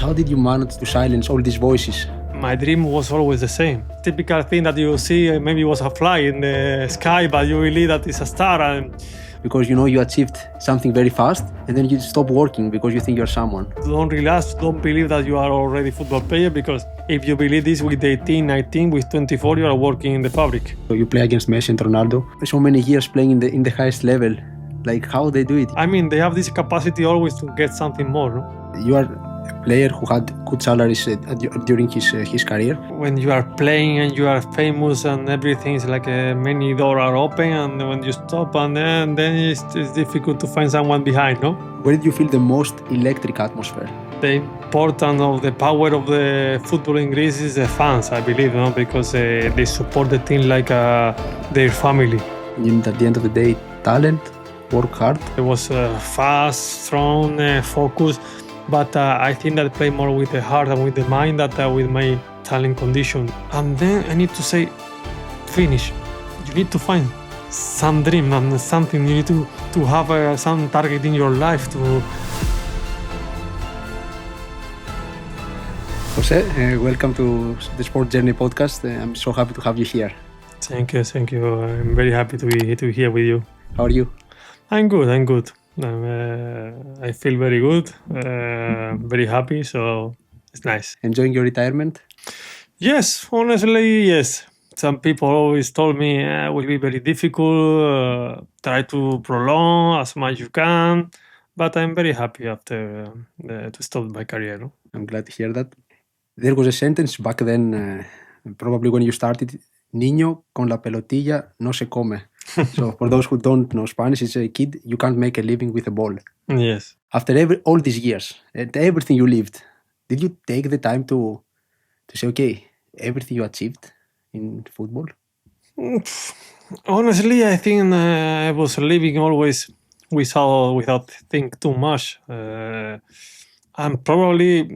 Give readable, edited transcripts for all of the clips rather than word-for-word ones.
How did you manage to silence all these voices? My dream was always the same. Typical thing that you see, maybe it was a fly in the sky, but you believe that it's a star. And Because you achieved something very fast and then you stop working because you think you're someone. don't relax, don't believe that you are already a football player, because if you believe this with 18, 19, with 24, you are working in the fabric. So you play against Messi and Ronaldo. So many years playing in the highest level. Like, how they do it? I mean, they have this capacity always to get something more. No? You are a player who had good salaries during his career. When you are playing and you are famous and everything is like many doors are open, and when you stop and then it's difficult to find someone behind, no? Where did you feel the most electric atmosphere? The importance of the power of the football in Greece is the fans, I believe, no? Because they support the team like their family. And at the end of the day, talent, work hard. It was fast, strong, focused, but I think that I play more with the heart and with the mind than with my talent condition. And then I need to say, finish. You need to find some dream and something. You need to have some target in your life to. José, welcome to the Sport Journey podcast. I'm so happy to have you here. Thank you. I'm very happy to be here with you. How are you? I'm good. I feel very good, very happy, so it's nice. Enjoying your retirement? Yes, honestly, yes. Some people always told me it will be very difficult, try to prolong as much as you can, but I'm very happy after to stop my career. No? I'm glad to hear that. There was a sentence back then, probably when you started, Niño con la pelotilla no se come. So for those who don't know Spanish, it's a kid, you can't make a living with a ball. Yes. After all these years and everything you lived, did you take the time to say, okay, everything you achieved in football? Honestly, I think I was living always without think too much. And probably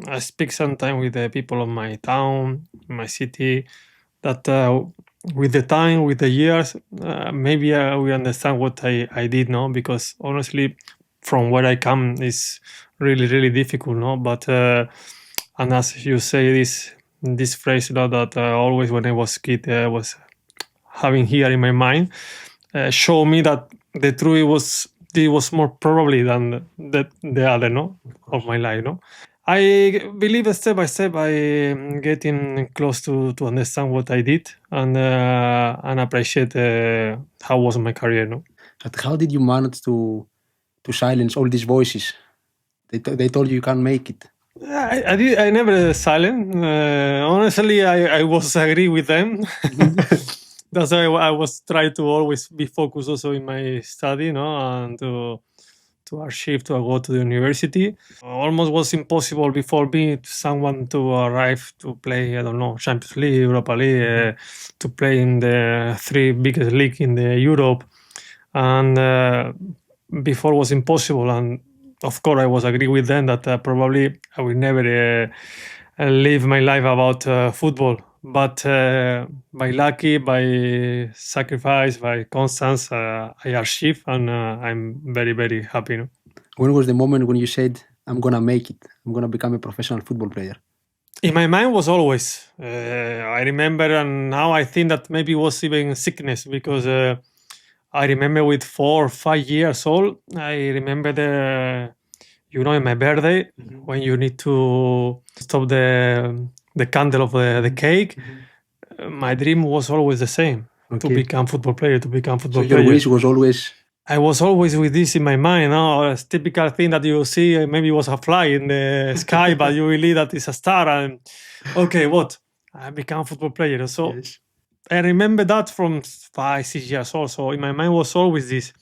I speak sometimes with the people of my town, my city, that with the time, with the years, maybe we understand what I did, no? Because honestly, from where I come is really, really difficult, no? But and as you say, this phrase, that always when I was a kid, I was having here in my mind, show me that the truth was more probably than the other, no, of my life, no. I believe step by step I getting close to understand what I did and appreciate how was my career, no. But how did you manage to silence all these voices? They told you can't make it. I never silent. Honestly, I was agree with them. That's why I was trying to always be focused also in my study, no, and to achieve to go to the university. Almost was impossible before me someone to arrive to play, I don't know, Champions League, Europa League, to play in the three biggest league in the Europe, and before was impossible. And of course, I was agree with them that probably I will never live my life about football. But by lucky, by sacrifice, by constance, I achieve, and I'm very, very happy. No? When was the moment when you said, I'm going to make it? I'm going to become a professional football player? In my mind was always. I remember, and now I think that maybe it was even sickness, because I remember with 4 or 5 years old, I remember in my birthday, when you need to stop the candle of the cake, my dream was always the same, to become football player, So your wish was always... I was always with this in my mind, no? A typical thing that you see, maybe it was a fly in the sky, but you believe that it's a star, and okay, what? I become football player. So yes. I remember that from 5, 6 years old, so in my mind was always this.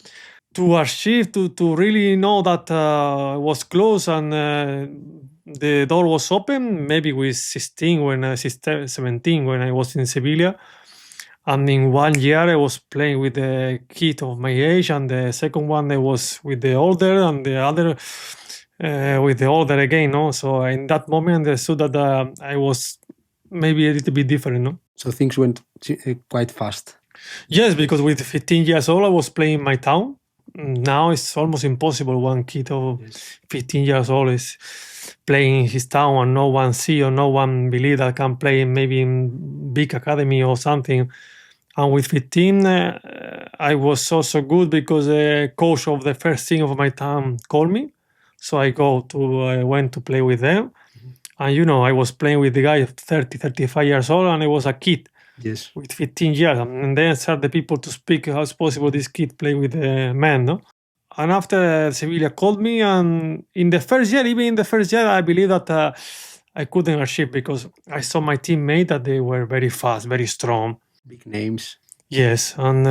To achieve, to really know that I was close and the door was open, maybe with 17 when I was in Sevilla. And in 1 year I was playing with the kid of my age, and the second one I was with the older, and the other with the older again, no? So in that moment I understood that I was maybe a little bit different, no? So things went quite fast. Yes, because with 15 years old I was playing in my town. Now it's almost impossible. One kid of 15 years old is play in his town and no one see or no one believe that can play maybe in big academy or something. And with 15, I was so good because the coach of the first team of my town called me. So I went to play with them. And I was playing with the guy 30, 35 years old, and I was a kid. Yes. With 15 years. And then start the people to speak, how's possible this kid play with the men, no? And after Sevilla called me, and even in the first year, I believe that I couldn't achieve because I saw my teammate that they were very fast, very strong. Big names. Yes, and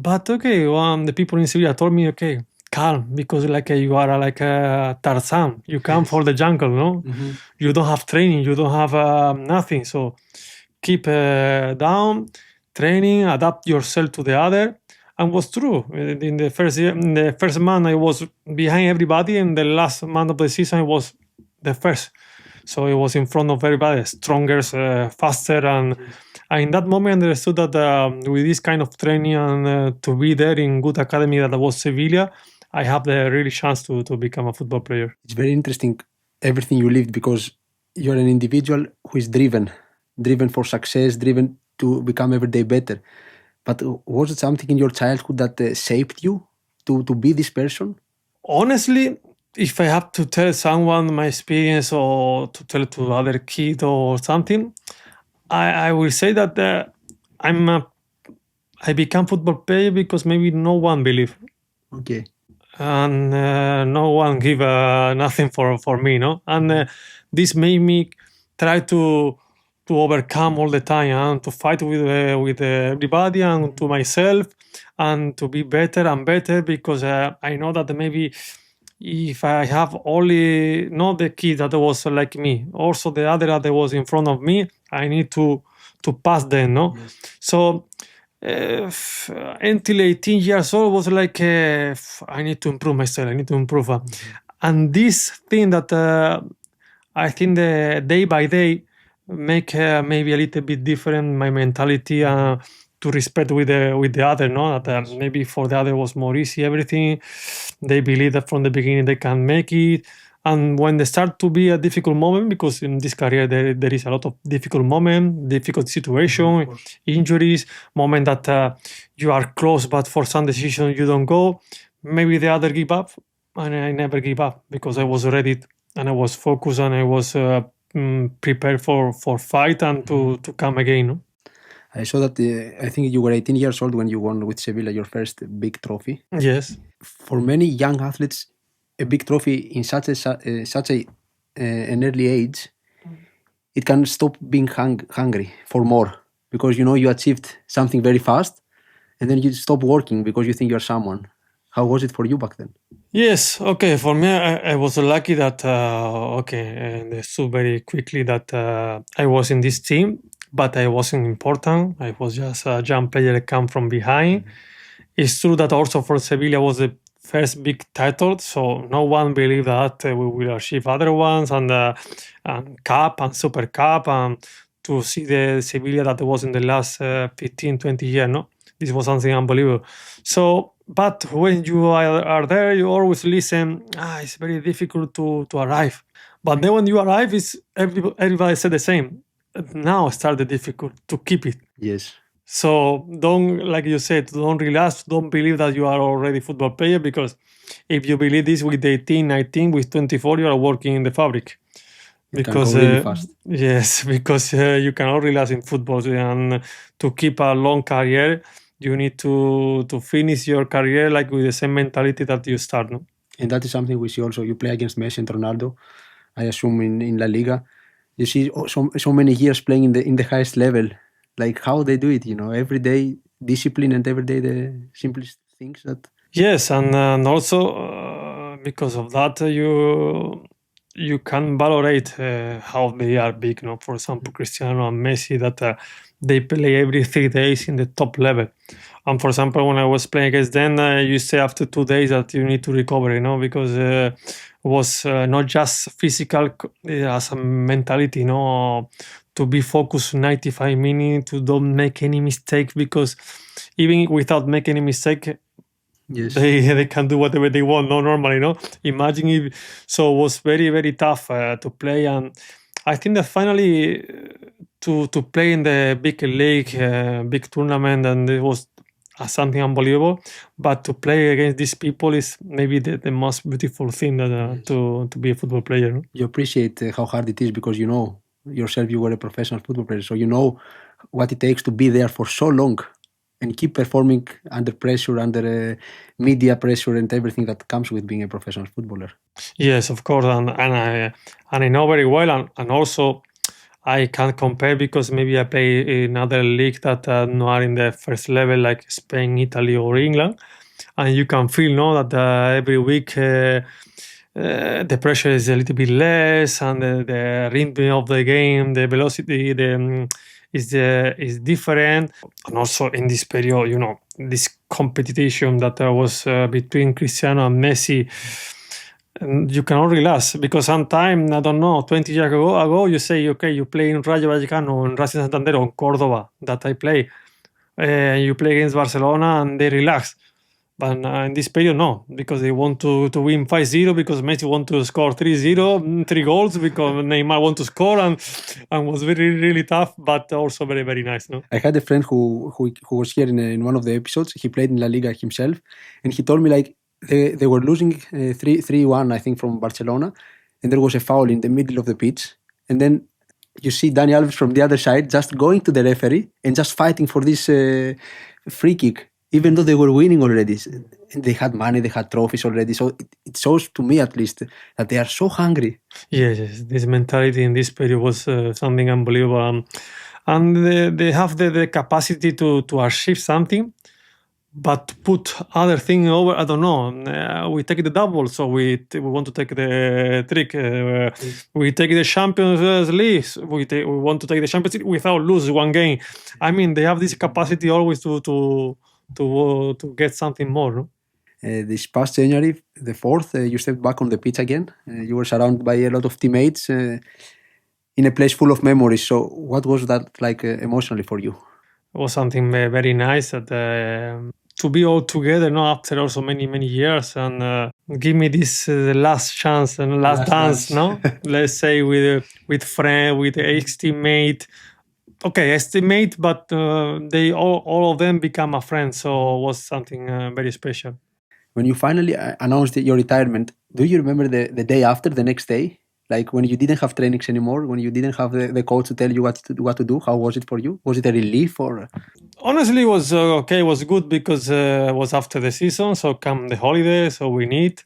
but okay, the people in Sevilla told me, okay, calm, because you are like a Tarzan. You come for the jungle, no? Mm-hmm. You don't have training, you don't have nothing. So keep down, training, adapt yourself to the other. And was true. In the first year, in the first month, I was behind everybody, and the last month of the season, I was the first. So it was in front of everybody, stronger, faster, and in that moment, I understood that with this kind of training and to be there in good academy that was Sevilla, I have the really chance to become a football player. It's very interesting everything you lived because you're an individual who is driven for success, driven to become every day better. But was it something in your childhood that shaped you to be this person? Honestly, if I have to tell someone my experience or to tell to other kid or something, I will say that I become football player because maybe no one believe. Okay. And no one give nothing for me, no? And this made me try to overcome all the time and to fight with everybody and to myself and to be better and better because I know that maybe if I have only not the kid that was like me, also the other that was in front of me, I need to pass them, no? Yes. So until 18 years old was like I need to improve myself, I need to improve. And this thing that I think the day by day make maybe a little bit different my mentality to respect with the other, no? That maybe for the other was more easy everything. They believe that from the beginning they can make it. And when they start to be a difficult moment, because in this career there is a lot of difficult moment, difficult situation, injuries, moment that you are close, but for some decision you don't go. Maybe the other give up, and I never give up because I was ready and I was focused and I was prepared for fight and to come again. No? I saw that I think you were 18 years old when you won with Sevilla your first big trophy. Yes. For many young athletes, a big trophy in such an early age, it can stop being hungry for more because you achieved something very fast, and then you stop working because you think you're someone. How was it for you back then? Yes, okay. For me, I was lucky that and I saw very quickly that I was in this team, but I wasn't important. I was just a young player that come from behind. It's true that also for Sevilla was the first big title, so no one believed that we will achieve other ones and Cup and Super Cup and to see the Sevilla that was in the last 15, 20 years, no? This was something unbelievable. So, but when you are there, you always listen, it's very difficult to arrive. But then when you arrive, everybody said the same. Now start the difficult to keep it. Yes. So don't, like you said, don't relax, don't believe that you are already football player because if you believe this with 18, 19, with 24, you are working in the fabric. Because can go really fast. Yes, because you cannot relax in football and to keep a long career, you need to finish your career like with the same mentality that you start. No? And that is something we see also. You play against Messi and Ronaldo, I assume in La Liga. You see so many years playing in the highest level. Like how they do it, every day discipline and every day the simplest things that. Yes, and also because of that you can valorate how they are big. No, for example, Cristiano and Messi that they play every 3 days in the top level. And for example, when I was playing against them, you say after 2 days that you need to recover, because it was not just physical as a mentality, to be focused 95 minutes, to don't make any mistake, because even without making any mistake, Yes. They can do whatever they want, no, normally, no. Imagine if so. It was very very tough to play, and I think that finally to play in the big league, big tournament, and it was something unbelievable. But to play against these people is maybe the most beautiful thing that Yes. to be a football player. No? You appreciate how hard it is because you know yourself you were a professional football player, so you know what it takes to be there for so long and keep performing under pressure, under media pressure, and everything that comes with being a professional footballer. Yes, of course, and I know very well, and also I can't compare because maybe I play in other league that not in the first level like Spain, Italy, or England, and you can feel no that every week the pressure is a little bit less, and the rhythm of the game, the velocity, is different, and also in this period, you know, this competition that was between Cristiano and Messi. And you cannot relax because sometimes, I don't know, 20 years ago you say, okay, you play in Rayo Vallecano, in Racing Santander, or Cordoba, that I play. You play against Barcelona and they relax. But in this period, no, because they want to win 5-0, because Messi want to score 3-0, 3 goals, because Neymar want to score, and was very, really tough, but also very, very nice. No? I had a friend who was here in one of the episodes. He played in La Liga himself, and he told me like they were losing 3-1, I think, from Barcelona, and there was a foul in the middle of the pitch, and then you see Dani Alves from the other side just going to the referee and just fighting for this free kick, even though they were winning already. And they had money, they had trophies already. So it shows to me at least that they are so hungry. Yes, this mentality in this period was something unbelievable. And they have the capacity to achieve something, but put other thing over. I don't know. We take the double, so we want to take the trick. We take the Champions League. We want to take the Champions League without lose one game. I mean, they have this capacity always to get something more. No? This past January, the 4th, you stepped back on the pitch again. You were surrounded by a lot of teammates in a place full of memories. So, what was that like emotionally for you? It was something very nice that to be all together, no, after also many years, and give me this last chance and last dance, no, let's say with friend, with ex-teammate. Okay, estimate, but they all of them become a friend, so it was something very special. When you finally announced your retirement, do you remember the day after, the next day? Like when you didn't have trainings anymore, when you didn't have the coach to tell you what to do, how was it for you? Was it a relief or? Honestly, it was okay. It was good because it was after the season, so come the holidays, so we need.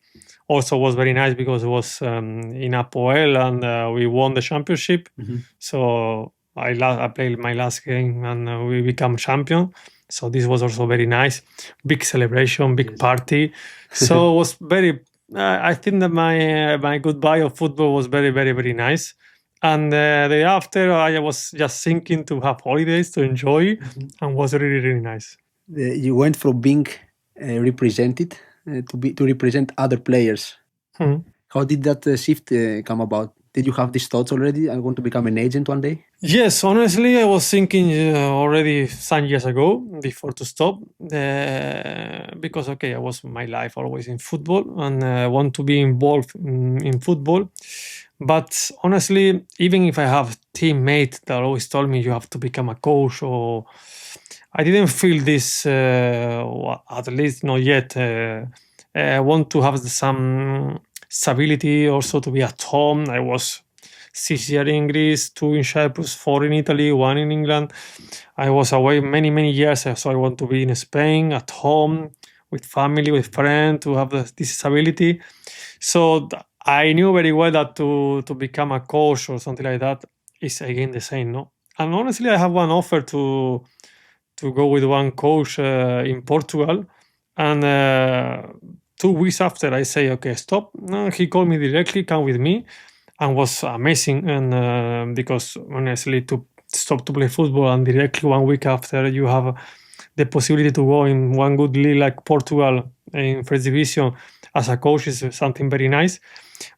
Also, was very nice because it was in Apoel and we won the championship. Mhm. So I played my last game and we become champion. So this was also very nice. Big celebration, big Yes. party. So it was very. I think that my goodbye of football was very very nice. And the day after, I was just thinking to have holidays to enjoy, and was really nice. You went from being represented to represent other players. Mhm. How did that shift come about? Did you have these thoughts already? I want to become an agent one day. Yes, honestly, I was thinking already some years ago before to stop because okay, I was my life always in football and I want to be involved in football. But honestly, even if I have teammates that always told me you have to become a coach, or I didn't feel this, at least not yet. I want to have some stability, also to be at home. I was 6 years in Greece, 2 in Cyprus, 4 in Italy, 1 in England. I was away many years, so I want to be in Spain, at home, with family, with friends, to have this stability. So I knew very well that to become a coach or something like that is again the same, no? And honestly, I have one offer to go with one coach in Portugal, and 2 weeks after I say, okay, stop. No, he called me directly, come with me, and was amazing. And because honestly, to stop to play football and directly 1 week after you have the possibility to go in one good league like Portugal in first division as a coach is something very nice.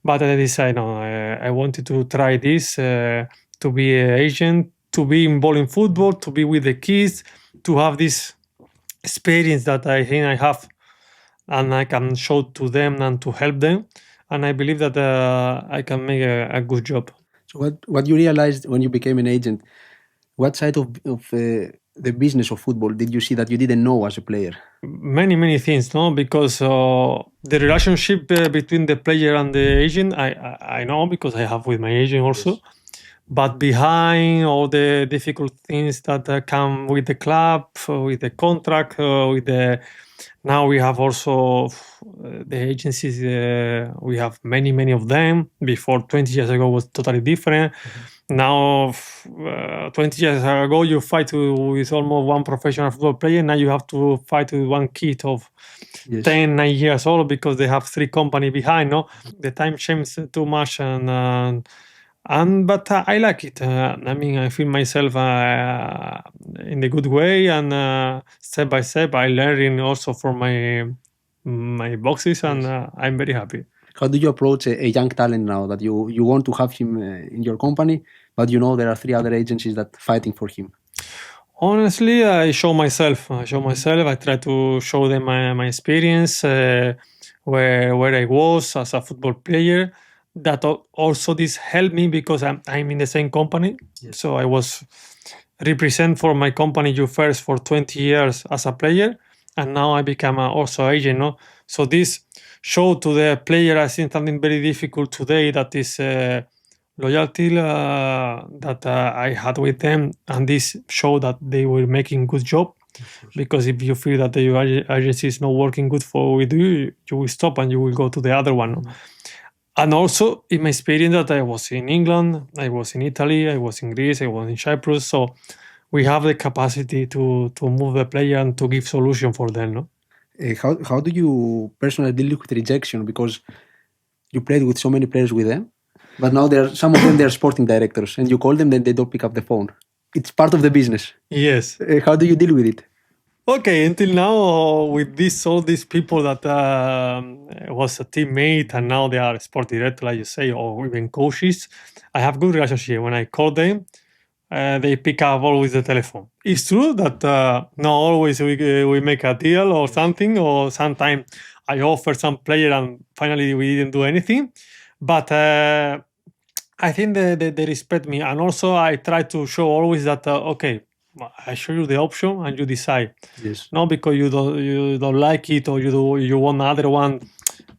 But I decided, no, I wanted to try this, to be an agent, to be involved in football, to be with the kids, to have this experience that I think I have and I can show to them and to help them. And I believe that I can make a good job. So what you realized when you became an agent, what side of the business of football did you see that you didn't know as a player? Many things, no, because the relationship between the player and the agent, I know because I have with my agent also. Yes. But behind all the difficult things that come with the club, with the contract, with the now we have also the agencies. We have many of them. Before 20 years ago was totally different. Now, 20 years ago, you fight with almost one professional football player. Now you have to fight with one kid of Yes. 10, 9 years old because they have 3 company behind. No, the time changed too much, but I like it. I mean, I feel myself in the good way, and step by step, I learning also from my boxes, and I'm very happy. How do you approach a young talent now that you want to have him in your company, but you know there are 3 other agencies that fighting for him? Honestly, I show myself. I try to show them my experience, where I was as a football player. That also this helped me because I'm in the same company. Yes. So I was represent for my company you first for 20 years as a player, and now I become also agent. No, so this show to the player I think something very difficult today. That is. Loyalty that I had with them, and this showed that they were making good job. Because if you feel that your agency is not working good with you, you will stop and you will go to the other one. And also in my experience that I was in England, I was in Italy, I was in Greece, I was in Cyprus, so we have the capacity to move the player and to give solution for them. No? How do you personally deal with rejection? Because you played with so many players with them, but now some of them they're sporting directors, and you call them, then they don't pick up the phone. It's part of the business. Yes. How do you deal with it? Okay, until now, with all these people that was a teammate and now they are sport director, like you say, or even coaches, I have good relationship. When I call them, they pick up always the telephone. It's true that not always we make a deal or something, or sometimes I offer some player and finally we didn't do anything. But I think they respect me, and also I try to show always that okay, I show you the option and you decide. Yes. Not because you don't like it or you want another one.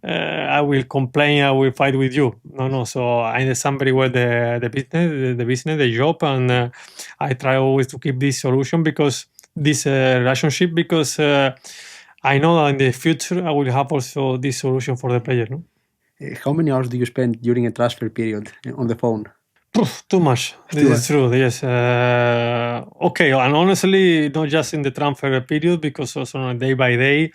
I will complain. I will fight with you. No. So I understand very well the business, the job, and I try always to keep this solution because this relationship because I know that in the future I will have also this solution for the player. No? How many hours do you spend during a transfer period on the phone? Too much. This is true. Yes. Okay. And honestly, not just in the transfer period, because also on a day by day,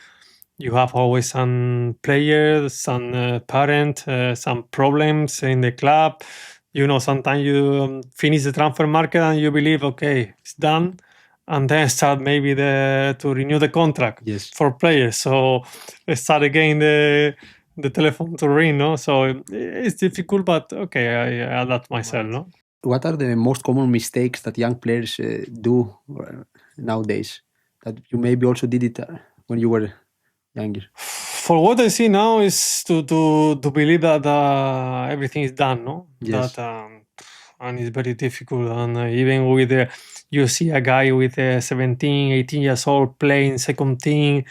you have always some players, some parent, some problems in the club. You know, sometimes you finish the transfer market and you believe, okay, it's done, and then start maybe to renew the contract. Yes. For players. So start again the telephone to ring. No, so it's difficult, but okay, I adapt myself. No. What are the most common mistakes that young players do nowadays? That you maybe also did it when you were younger. For what I see now is to believe that everything is done, no? Yes. That and it's very difficult. And even with you see a guy with 17, 18 years old playing second team,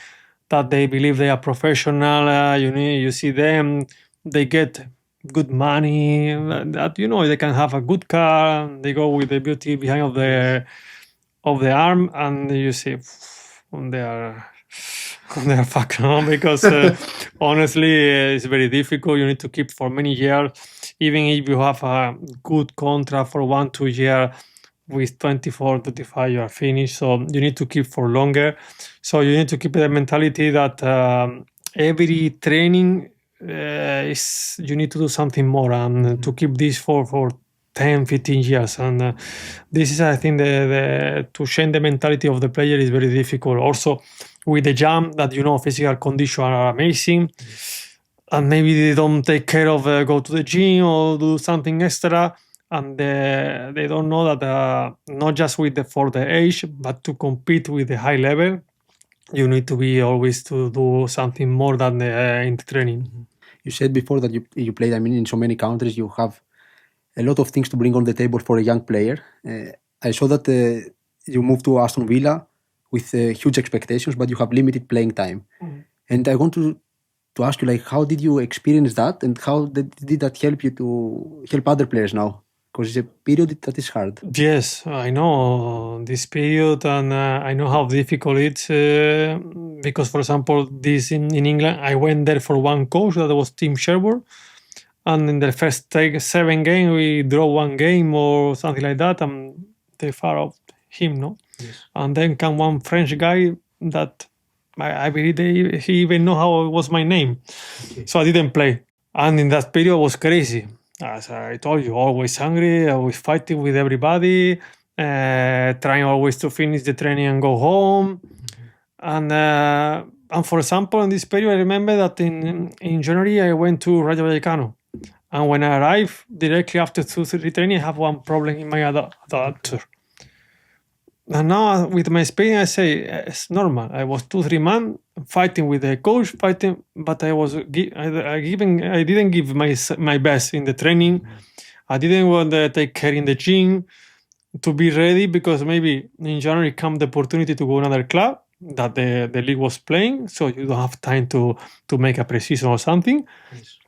that they believe they are professional. You see them, they get good money. That they can have a good car. They go with the beauty behind of the arm, and you see they are fucking on because honestly it's very difficult. You need to keep for many years, even if you have a good contract for 1-2 years. With 24 25 you are finished, so you need to keep for longer. So you need to keep the mentality that every training is you need to do something more, and to keep this for 10-15 years. And this is, I think, the to change the mentality of the player is very difficult. Also with the jump that physical condition are amazing, and maybe they don't take care of go to the gym or do something extra, and they don't know that not just for the age, but to compete with the high level, you need to be always to do something more than in the training. You said before that you played, I mean, in so many countries, you have a lot of things to bring on the table for a young player. I saw that you moved to Aston Villa with huge expectations, but you have limited playing time. And I want to ask you, like, how did you experience that, and how did that help you to help other players now? Because it's a period that is hard. Yes, I know this period, and I know how difficult it's because, for example, this in England, I went there for one coach that was Tim Sherwood, and in the first 7 games we draw 1 game or something like that, and they far off him, no. Yes. And then come one French guy that I believe he even know how was my name, so I didn't play, and in that period was crazy. As I told you, always hungry, always fighting with everybody, trying always to finish the training and go home. And for example, in this period, I remember that in January I went to Rayo Vallecano, and when I arrived directly after 2-3 training, I have one problem in my adapter. And now with my experience, I say it's normal. I was 2-3 months fighting with the coach, but I didn't give my best in the training. I didn't want to take care in the gym to be ready, because maybe in January come the opportunity to go another club that the league was playing, so you don't have time to make a pre-season or something. Yes.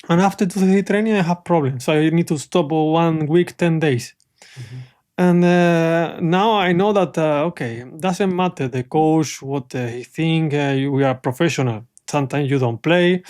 And after 2-3 training, I have problems, so I need to stop 1 week, 10 days. And now I know that, okay, doesn't matter the coach, what he think, we are professional. Sometimes you don't play,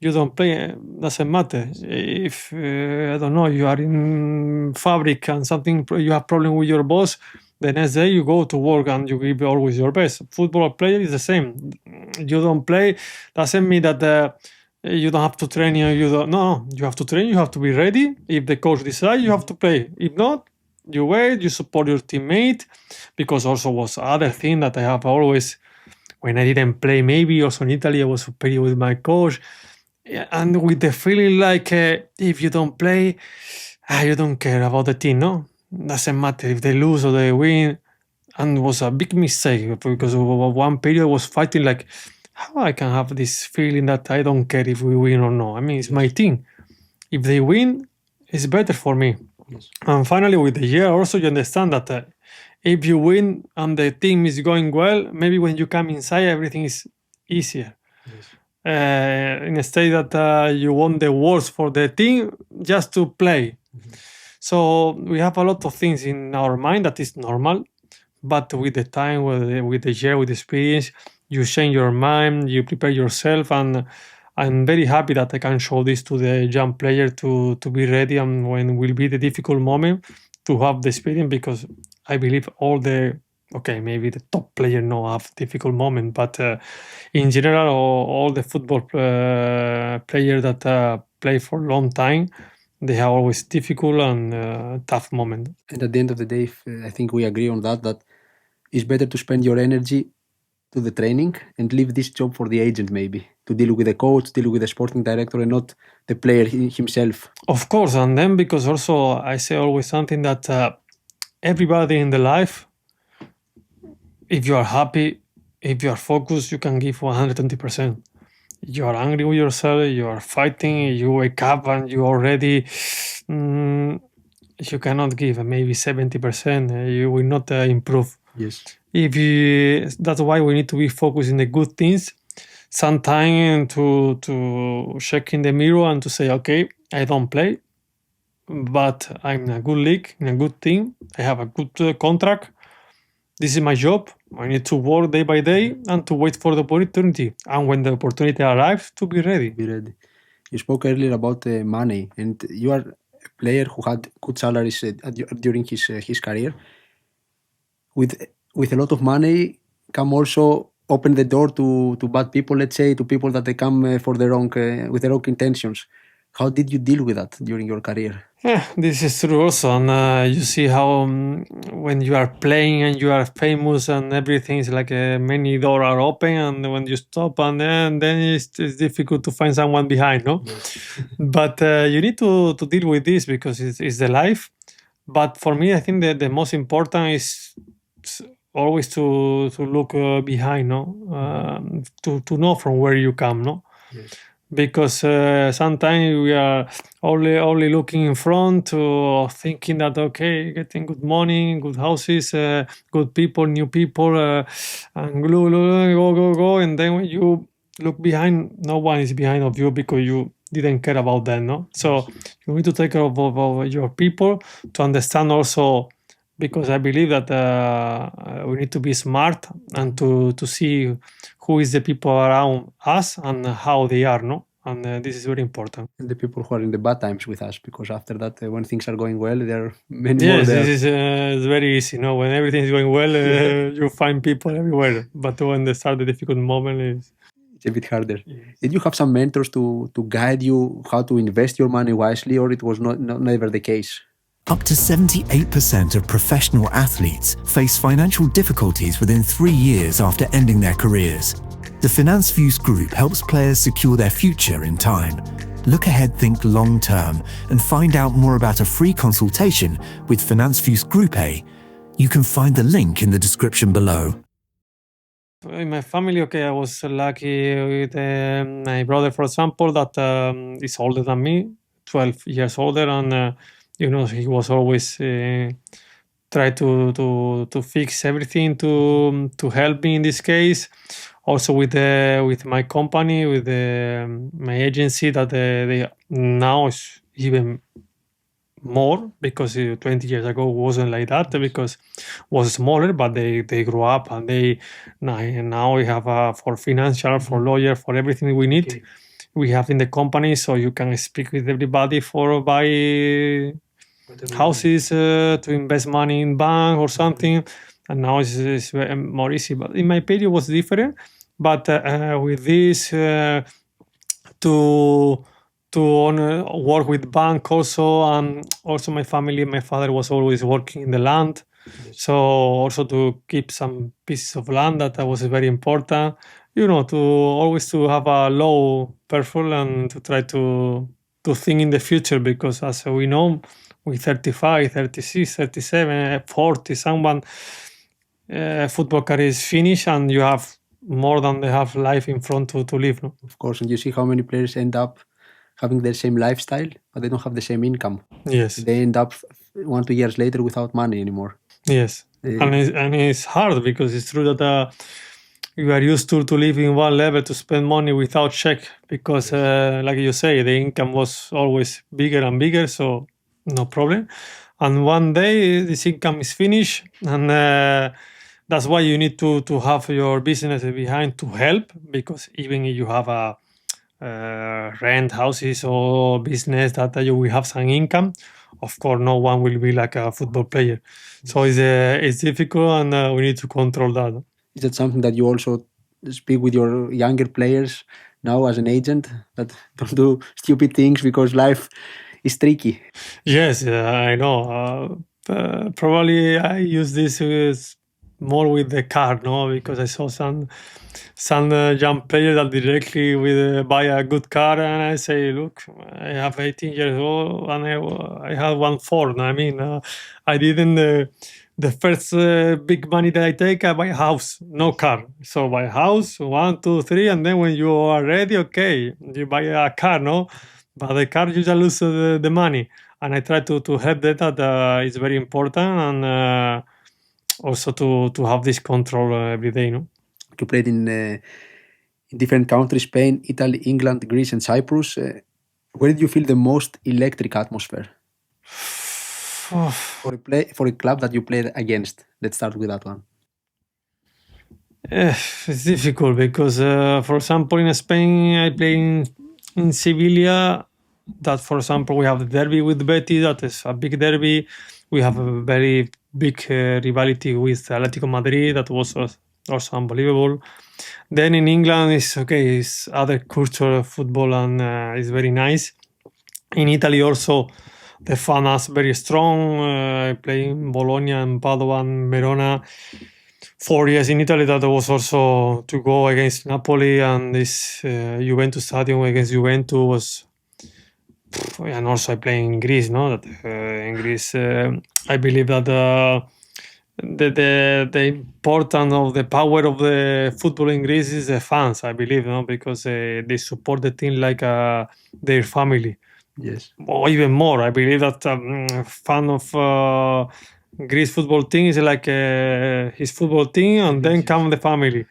doesn't matter. If, I don't know, you are in fabric and something, you have problem with your boss, the next day you go to work and you give always your best. Football player is the same. You don't play, doesn't mean that you don't have to train, no, you have to train, you have to be ready. If the coach decides, you have to play. If not, you wait, you support your teammate, because also was other thing that I have always, when I didn't play, maybe also in Italy, I was superior with my coach, and with the feeling like if you don't play, you don't care about the team, no? Doesn't matter if they lose or they win, and it was a big mistake, because one period I was fighting like, how I can have this feeling that I don't care if we win or no? I mean, it's my team. If they win, it's better for me. Yes. And finally, with the year, also you understand that if you win and the team is going well, maybe when you come inside, everything is easier. Yes. Instead that you want the worst for the team just to play. So we have a lot of things in our mind that is normal, but with the time, with the year, with the experience, you change your mind, you prepare yourself, and I'm very happy that I can show this to the young player to be ready, and when will be the difficult moment to have the experience, because I believe maybe the top player no have difficult moment, but in general, all the football players that play for a long time, they have always difficult and tough moment. And at the end of the day, I think we agree on that it's better to spend your energy to the training and leave this job for the agent, maybe to deal with the coach, deal with the sporting director, and not the player himself. Of course, and then because also I say always something that everybody in the life, if you are happy, if you are focused, you can give 120%. You are angry with yourself, you are fighting, you wake up and you already, you cannot give maybe 70%. You will not improve. Yes. That's why we need to be focused in the good things. Sometimes to check in the mirror and to say, okay, I don't play, but I'm in a good league, in a good team. I have a good contract. This is my job. I need to work day by day and to wait for the opportunity. And when the opportunity arrives, to be ready. Be ready. You spoke earlier about money, and you are a player who had good salaries during his career. With a lot of money, come also open the door to bad people. Let's say to people that they come for the wrong with the wrong intentions. How did you deal with that during your career? Yeah, this is true also, and you see how when you are playing and you are famous and everything is like many doors are open, and when you stop, and then it's difficult to find someone behind, no? Yes. But you need to deal with this because it's the life. But for me, I think that the most important is always to look behind, no, to know from where you come, no. Yes. Because sometimes we are only looking in front, thinking that okay, getting good money, good houses, good people, new people, and go, and then when you look behind, no one is behind of you because you didn't care about them, no. So you need to take care of your people, to understand also, because I believe that we need to be smart and to see who is the people around us and how they are, no? And this is very important. And the people who are in the bad times with us, because after that, when things are going well, there are many more Yes, there. this is it's very easy, no? When everything is going well, you find people everywhere. But when they start the difficult moment, It's a bit harder. Yes. Did you have some mentors to guide you how to invest your money wisely, or it was never the case? Up to 78% of professional athletes face financial difficulties within 3 years after ending their careers. The Finance Views Group helps players secure their future in time. Look ahead, think long term, and find out more about a free consultation with Finance Views Group A. You can find the link in the description below. In my family, okay, I was lucky with my brother, for example, that is older than me, 12 years older, and he was always try to fix everything to help me in this case. Also with my company, with my agency, that they now is even more, because 20 years ago wasn't like that, because was smaller, but they grew up, and now we have for financial, for lawyer, for everything we need. Okay. We have in the company, so you can speak with everybody for buy houses, to invest money in bank or something, and now it's more easy. But in my period was different, but with this to work with bank also, also my family, my father was always working in the land. Yes. So also to keep some pieces of land, that was very important, to always to have a low perform, and to try to think in the future, because as we know, with 35, 36, 37, 40, someone football career is finished, and you have more than they have life in front to live, no? Of course, and you see how many players end up having the same lifestyle, but they don't have the same income. Yes. They end up 1-2 years later without money anymore. Yes, and it's hard, because it's true that you are used to live in one level, to spend money without check, because like you say, the income was always bigger and bigger, so no problem. And one day this income is finished, and that's why you need to have your business behind to help, because even if you have a rent houses or business that you will have some income, of course no one will be like a football player. So it's difficult, and we need to control that. Is that something that you also speak with your younger players now as an agent, that don't do stupid things because life is tricky? Yes, I know. Probably I use this more with the car, no, because I saw some young player that directly will buy a good car, and I say, look, I have 18 years old, and I have one Ford. I mean, I didn't. The first big money that I take, I buy a house, no car. So buy a house, 1, 2, 3, and then when you are ready, okay, you buy a car, no. But the car, you just lose the money. And I try to help that is very important, and also to have this control every day, no? You played in different countries: Spain, Italy, England, Greece, and Cyprus. Where did you feel the most electric atmosphere? For a club that you played against. Let's start with that one. It's difficult, because, for example, in Spain, I play in Sevilla. That, for example, we have the derby with Betis. That is a big derby. We have a very big rivalry with Atletico Madrid. That was also unbelievable. Then in England, it's other culture of football, and it's very nice. In Italy also, the fan is very strong. I play in Bologna and Padova and Verona. 4 years in Italy, that was also to go against Napoli, and this Juventus Stadium against Juventus was. And also I play in Greece, no? That in Greece, I believe that the importance of the power of the football in Greece is the fans, I believe, because they support the team like their family. Yes. Or even more. I believe that fan of Greece football team is like his football team, and then come the family.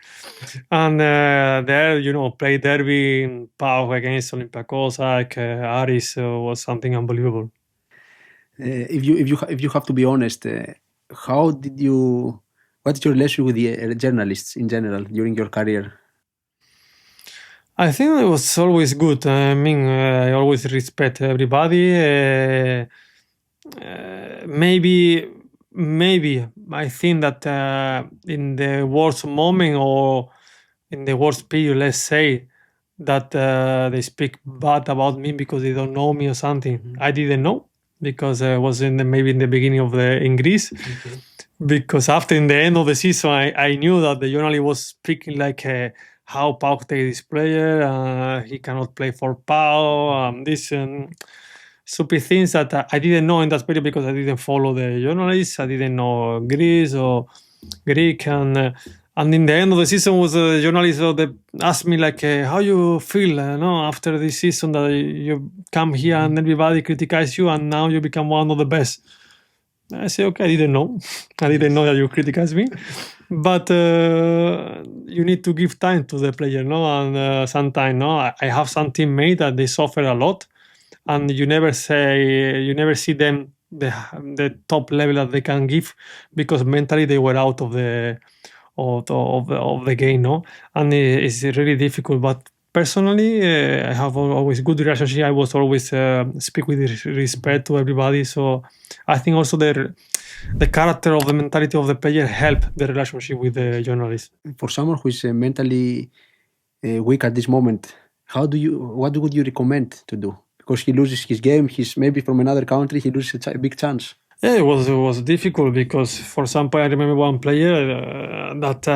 And there, play derby, PAOK against Olympiacos, like Aris was something unbelievable. If you have to be honest, what's your relationship with the journalists in general during your career? I think it was always good. I mean, I always respect everybody. Maybe I think that in the worst moment or in the worst period, let's say, that they speak bad about me because they don't know me or something. I didn't know because I was maybe in the beginning of in Greece. Okay. Because after in the end of the season, I knew that the journalist was speaking like how PAOK take this player, he cannot play for PAOK, this stupid things that I didn't know in that period because I didn't follow the journalists. I didn't know Greece or Greek, and in the end of the season was a journalist that asked me like, how you feel after this season that you come here and everybody criticize you and now you become one of the best. I say, okay, I didn't know. I didn't know that you criticize me. But you need to give time to the player, and sometimes, I have some teammates that they suffer a lot, and you never see them the top level that they can give because mentally they were out of the game, and it's really difficult. But personally, I have always good relationship. I was always speak with respect to everybody. So I think also the character of the mentality of the player help the relationship with the journalist. For someone who is mentally weak at this moment, what would you recommend to do? Because he loses his game, he's maybe from another country, he loses a big chance. Yeah, it was difficult because, for example, I remember one player that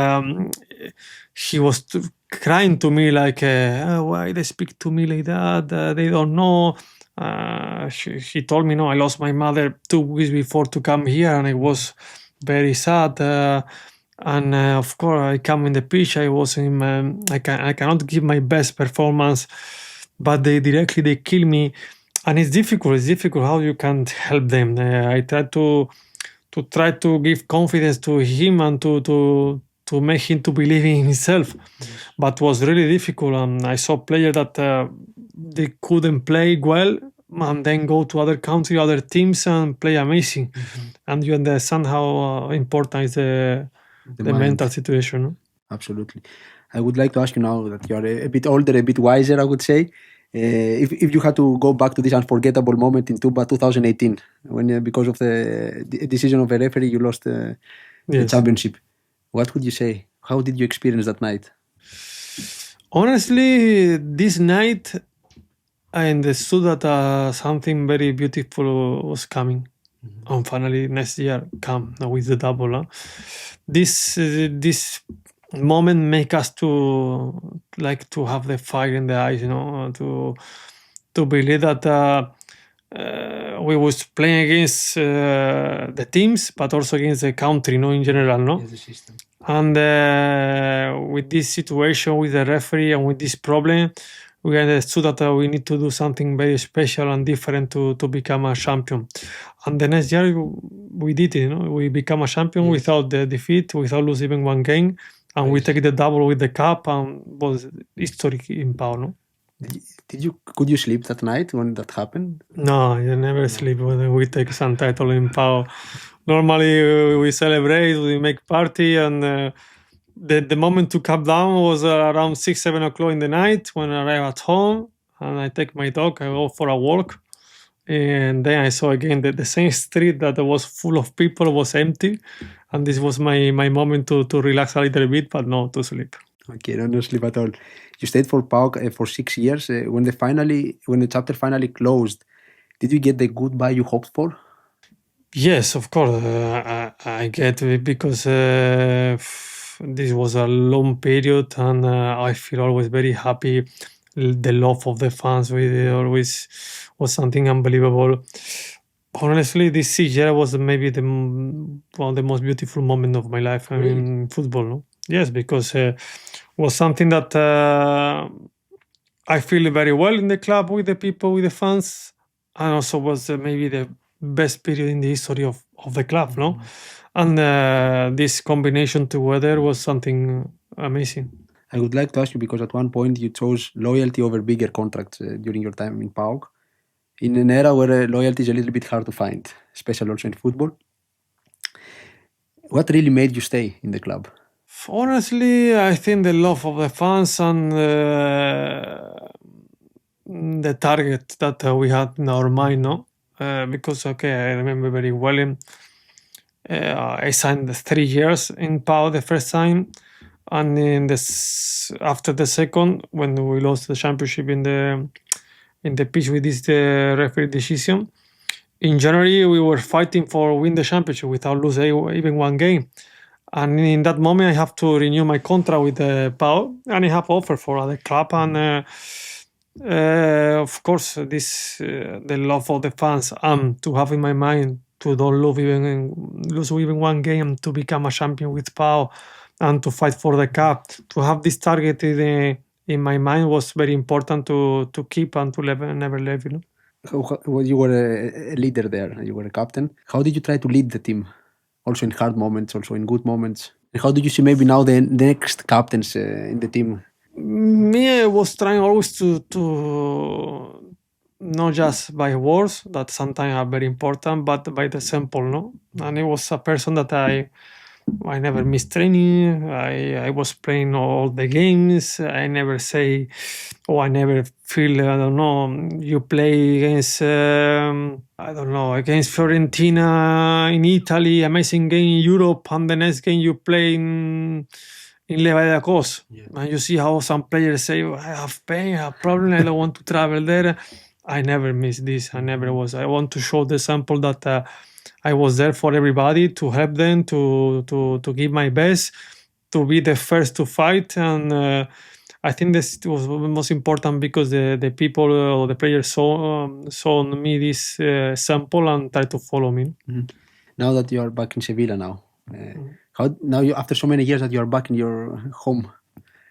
he was crying to me like, why they speak to me like that? They don't know. He told me, no, I lost my mother 2 weeks before to come here, and I was very sad. And of course, I come in the pitch. I was I cannot give my best performance, but they kill me. And it's difficult. It's difficult how you can help them. I try to give confidence to him and to make him to believe in himself. But it was really difficult. I saw players that they couldn't play well and then go to other countries, other teams and play amazing. And you understand how important is the mental situation. No? Absolutely. I would like to ask you now that you are a bit older, a bit wiser, I would say. If you had to go back to this unforgettable moment in Toumba 2018, when because of the decision of a referee you lost the championship, what would you say? How did you experience that night? Honestly, this night I understood that something very beautiful was coming. And finally, next year come with the double. This moment make us to have the fire in the eyes, to believe that we was playing against the teams, but also against the country, in general, Yes, the system. And with this situation, with the referee, and with this problem, we understood that we need to do something very special and different to become a champion. And the next year, we did it. We become a champion without the defeat, without losing even one game, and we take the double with the cup, and was historic in PAOK. No? Could you sleep that night when that happened? No, you never sleep when we take some title in PAOK. Normally, we celebrate, we make party, and the moment to calm down was around 6-7 o'clock in the night when I arrive at home, and I take my dog, I go for a walk, and then I saw again the same street that was full of people was empty, and this was my moment to relax a little bit, but not to sleep. Okay, no sleep at all. You stayed for PAOK for 6 years. When the chapter finally closed, did you get the goodbye you hoped for? Yes, of course. I get it because this was a long period, and I feel always very happy. The love of the fans always was something unbelievable. Honestly, this year was maybe one of the most beautiful moments of my life. I Really? mean, football. No? Yes, because was something that I feel very well in the club with the people, with the fans, and also was maybe the best period in the history of the club. No, and this combination together was something amazing. I would like to ask you because at one point you chose loyalty over bigger contracts during your time in PAOK. In an era where loyalty is a little bit hard to find, especially also in football. What really made you stay in the club? Honestly, I think the love of the fans and the target that we had in our mind, no? Because I remember very well. I signed 3 years in PAO the first time, and after the second, when we lost the championship in the pitch with this referee decision, in January we were fighting for win the championship without losing even one game. And in that moment, I have to renew my contract with the PAO, and I have offer for other club. And of course, this the love of the fans to have in my mind to don't lose even one game to become a champion with PAO and to fight for the cup. To have this target in my mind was very important to keep and to never leave. You know. Well, you were a leader there, you were a captain. How did you try to lead the team? Also in hard moments, also in good moments. And how did you see maybe now the next captains in the team? Me, I was trying always to not just by words that sometimes are very important, but by the example, no. And it was a person that I never missed training. I was playing all the games. I never say, I never feel, I don't know, you play against, I don't know, against Fiorentina in Italy, amazing game in Europe, and the next game you play in Levallois. Yeah. And you see how some players say, I have pain, I have problem, I don't want to travel there. I never miss this. I never was. I want to show the sample that I was there for everybody to help them, to give my best, to be the first to fight. And I think this was most important because the people or the players saw me this sample and tried to follow me. Mhm. Now that you are back in Sevilla now, how now you after so many years that you are back in your home,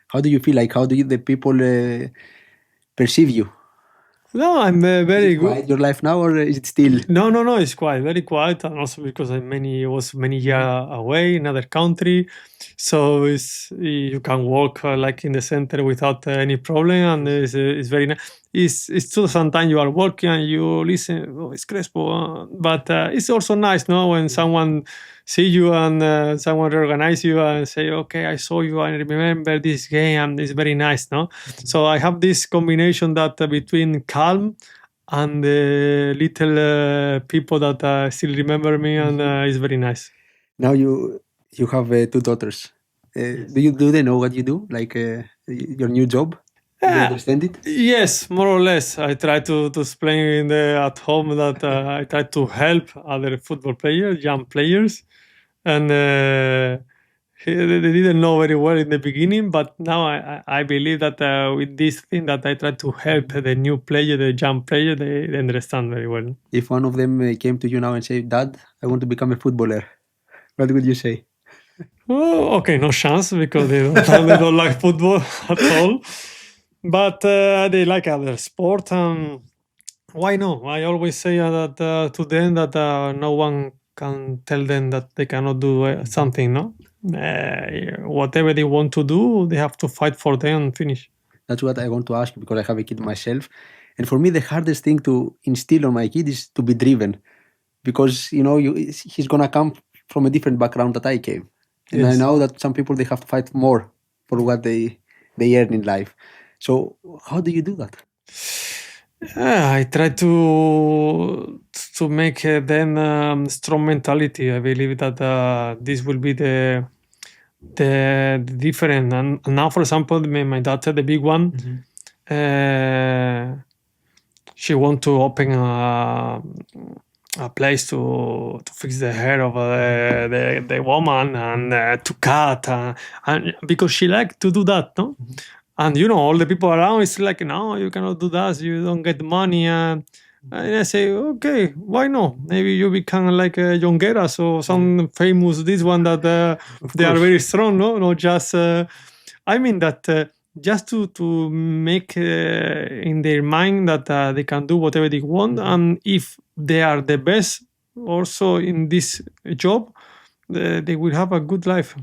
how do you feel? Like how do the people perceive you? No, I'm very good. Quiet your life now, or is it still? No. It's quiet, very quiet, and also because I was many years away in another country, so you can walk like in the center without any problem, and it's very nice. It's true. Sometimes you are walking and you listen. Oh, it's Crespo, but it's also nice, no, when someone see you and someone recognize you and say, "Okay, I saw you. I remember this game." And it's very nice, no. So I have this combination that between calm and the little people that still remember me, and it's very nice. Now you have two daughters. Do they know what you do? Like your new job? Do they Yeah. understand it? Yes, more or less. I try to explain at home that I try to help other football players, young players, and they didn't know very well in the beginning, but now I believe that with this thing that I try to help the new player, the young player, they understand very well. If one of them came to you now and say, "Dad, I want to become a footballer," what would you say? Oh, okay, no chance because they don't like football at all. But they like other sport. Why no? I always say that to them that no one can tell them that they cannot do something. No, whatever they want to do, they have to fight for them and finish. That's what I want to ask you because I have a kid myself. And for me, the hardest thing to instill on my kid is to be driven. Because, he's going to come from a different background that I came. And I Yes. know that some people, they have to fight more for what they earn in life. So how do you do that? I try to make them strong mentality. I believe that this will be the different. And now, for example, my daughter, the big one, she want to open a place to fix the hair of the woman and to cut, and because she like to do that, no. And all the people around is like, no, you cannot do that. You don't get money. And I say, okay, why not? Maybe you become like Jongueras or some famous this one that they are course. very strong, no? Not just. I mean that just to make in their mind that they can do whatever they want, and if they are the best also in this job, they will have a good life.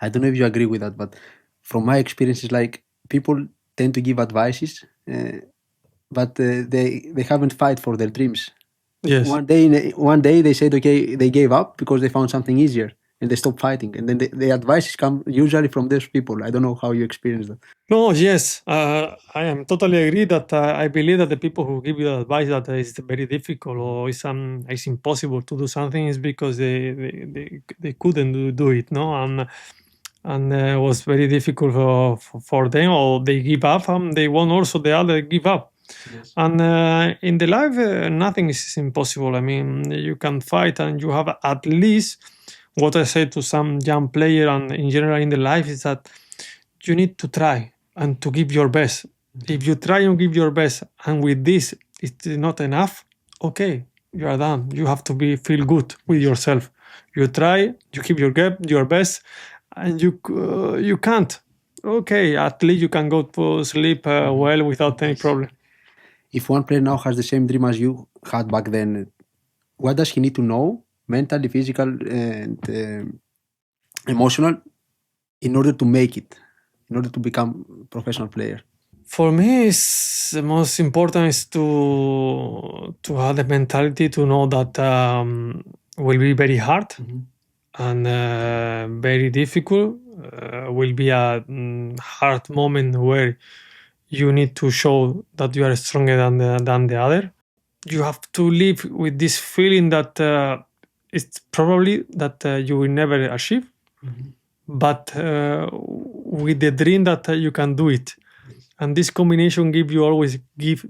I don't know if you agree with that, but from my experience, it's like people tend to give advices, but they haven't fight for their dreams. Yes. One day they said, okay, they gave up because they found something easier and they stopped fighting. And then the advices come usually from those people. I don't know how you experience that. No, yes, I am totally agree that I believe that the people who give you advice that it's very difficult or it's impossible to do something is because they couldn't do it, no, and it was very difficult for them, or they give up and they want also the other give up. Yes. And in the life, nothing is impossible. I mean, you can fight and you have at least what I say to some young player and in general in the life is that you need to try and to give your best. If you try and give your best and with this it's not enough, okay, you are done. You have to feel good with yourself. You try, you give your best, and you can't. Okay, at least you can go to sleep well without any problem. If one player now has the same dream as you had back then, what does he need to know, mentally, physical, and emotional, in order to make it, in order to become a professional player? For me, it's the most important is to have the mentality to know that will be very hard and very difficult. Will be a hard moment where you need to show that you are stronger than the other. You have to live with this feeling that it's probably that you will never achieve, but with the dream that you can do it. And this combination always give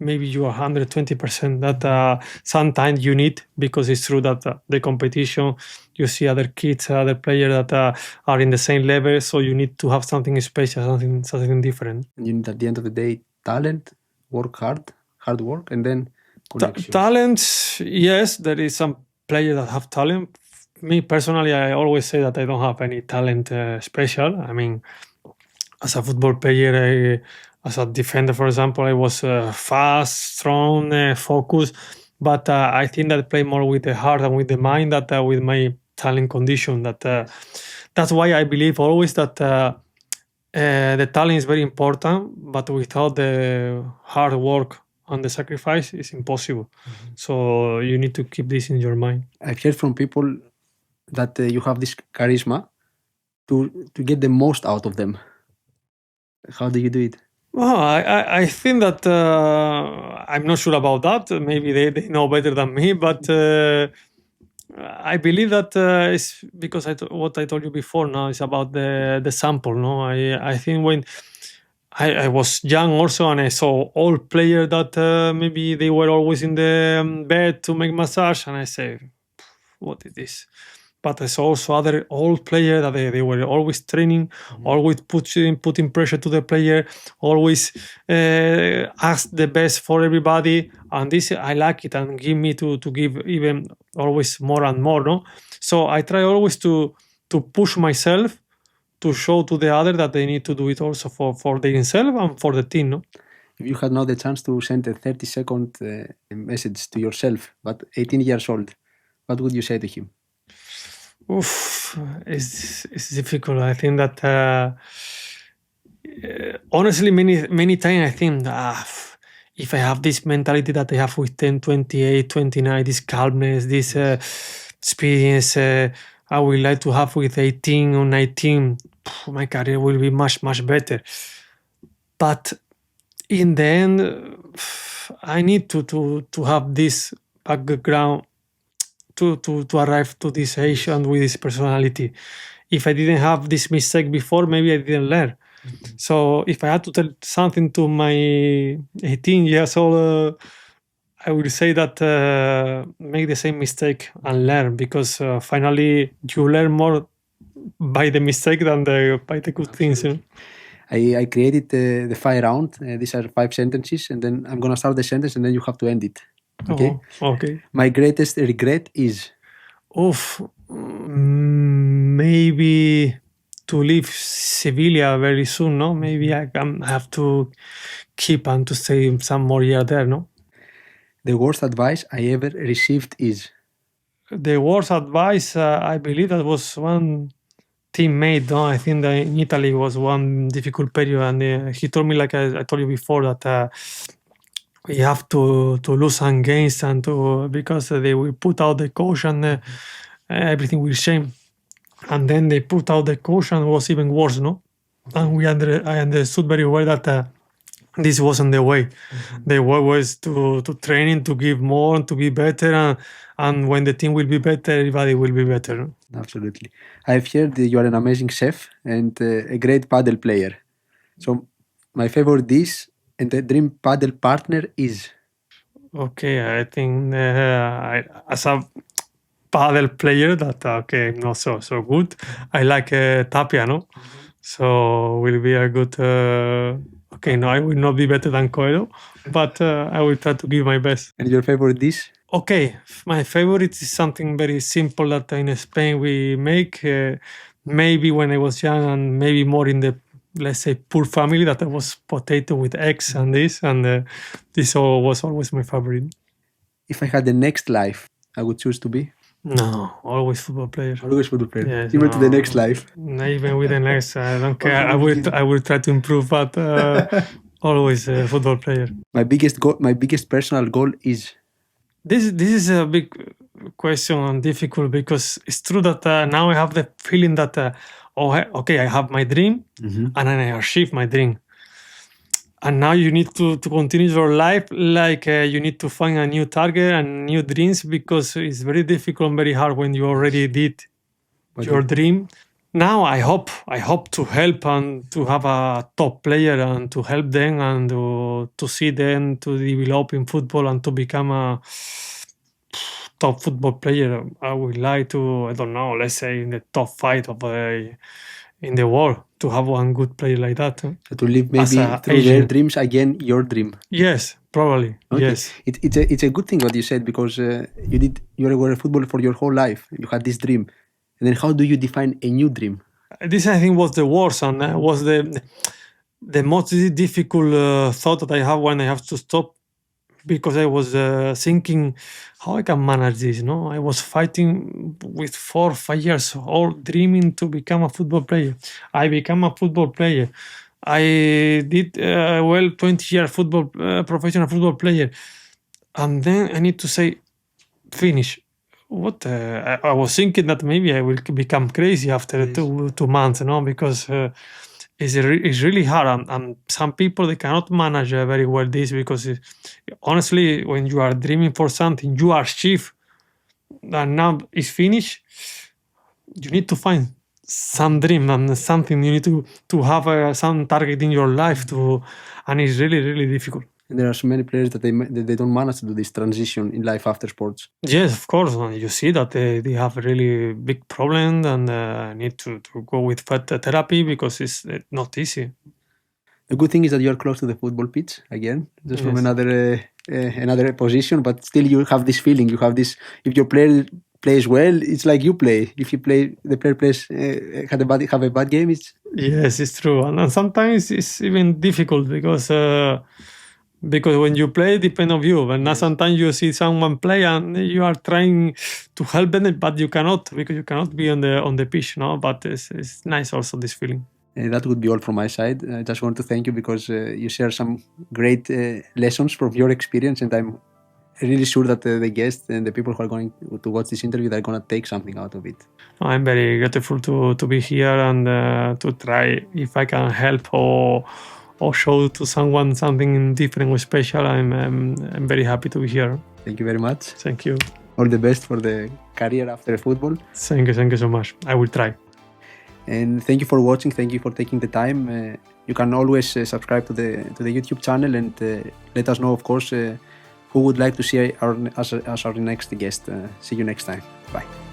maybe you 120% that sometimes you need, because it's true that the competition, you see other kids, other players that are in the same level, so you need to have something special, something different. And you need, at the end of the day, talent, work hard work, and then connections. Talent, yes, there is some players that have talent. Me personally, I always say that I don't have any talent special. I mean, as a football player, as a defender, for example, I was fast, strong, focused. But I think that I play more with the heart and with the mind than with my talent condition. That's why I believe always that the talent is very important, but without the hard work and the sacrifice, it's impossible. So you need to keep this in your mind. I've heard from people that you have this charisma to get the most out of them. How do you do it? Well, I think that I'm not sure about that. Maybe they know better than me, but I believe that it's because what I told you before. Now is about the sample. No, I think when I was young also, and I saw old players that maybe they were always in the bed to make massage, and I say, what is this? But I saw also other old players that they were always training, always putting pressure to the player, always ask the best for everybody. And this, I like it, and give me to give even always more and more, no? So I try always to push myself to show to the other that they need to do it also for themselves and for the team, no? If you had now the chance to send a 30-second message to yourself, but 18 years old, what would you say to him? Oof, it's difficult. I think that honestly, many times I think if I have this mentality that I have with 10, 28, 29, this calmness, this experience, I would like to have with 18 or 19, my career will be much, much better. But in the end, I need to have this background to arrive to this age and with this personality. If I didn't have this mistake before, maybe I didn't learn. So if I had to tell something to my 18 years old, I would say that make the same mistake and learn, because finally you learn more by the mistake than by the good things. You know? I created the 5 round. These are 5 sentences, and then I'm gonna start the sentence, and then you have to end it. Okay. Okay. My greatest regret is... Maybe to leave Sevilla very soon, no? Maybe I have to keep and to stay some more year there, no? The worst advice I ever received is... The worst advice, I believe that was one teammate, no? I think that in Italy was one difficult period, and he told me, like I told you before, that we have to lose some games and because they will put out the coach and everything will change. And then they put out the coach and it was even worse, no? And I understood very well that this wasn't the way. The way was to training, to give more, to be better, and when the team will be better, everybody will be better. No? Absolutely. I've heard that you are an amazing chef and a great paddle player. So my favorite dish and the dream paddle partner is... Okay, I think as a paddle player that not so good. I like Tapia, no? So will be a good. No, I will not be better than Coelho, but I will try to give my best. And your favorite dish? Okay, my favorite is something very simple that in Spain we make. Maybe when I was young, and maybe more in the, let's say, poor family, that was potato with eggs and this, and this was always my favorite. If I had the next life, I would choose to be... No, always football player. Always football player. Yes, Even to the next life. Even with the next, I don't care. I will try to improve, but always a football player. My biggest personal goal is... This is a big question and difficult because it's true that now I have the feeling that I have my dream and then I achieve my dream. And now you need to continue your life, like you need to find a new target and new dreams, because it's very difficult and very hard when you already did your dream. Now I hope to help and to have a top player and to help them and to see them to develop in football and to become a top football player. I would like to, I don't know, let's say in the top 5 of in the world, to have one good player like that. So to live maybe through their dreams again, your dream. Yes, probably. Okay. Yes. It's a good thing what you said, because you were a footballer for your whole life. You had this dream. And then how do you define a new dream? This, I think, was the worst and was the most difficult thought that I have when I have to stop, because I was thinking how I can manage this. No, I was fighting with 4 or 5 years old, dreaming to become a football player. I became a football player. I did 20 years professional football player, and then I need to say, finish. What I was thinking that maybe I will become crazy after 2 months, no, because it's really hard, and some people, they cannot manage very well this, because honestly, when you are dreaming for something, you achieve, and now it's finished. You need to find some dream and something. You need to have some target in your life and it's really, really difficult. And there are so many players that they don't manage to do this transition in life after sports. Yes, of course. You see that they have really big problems and need to go with therapy, because it's not easy. The good thing is that you are close to the football pitch again, just from another position, but still you have this feeling. You have this. If your player plays well, it's like you play. If the player plays have a bad game, it's... Yes, it's true, and sometimes it's even difficult because when you play, it depends on you. But now sometimes you see someone play and you are trying to help them, but you cannot, because you cannot be on the pitch, no. But it's nice also, this feeling. That would be all from my side. I just want to thank you, because you share some great lessons from your experience, and I'm really sure that the guests and the people who are going to watch this interview, they're going to take something out of it. I'm very grateful to be here and to try if I can help or show to someone something different or special. I'm very happy to be here. Thank you very much. Thank you. All the best for the career after football. Thank you so much. I will try. And thank you for watching. Thank you for taking the time. You can always subscribe to the YouTube channel and let us know, of course, who would like to see as our next guest. See you next time. Bye.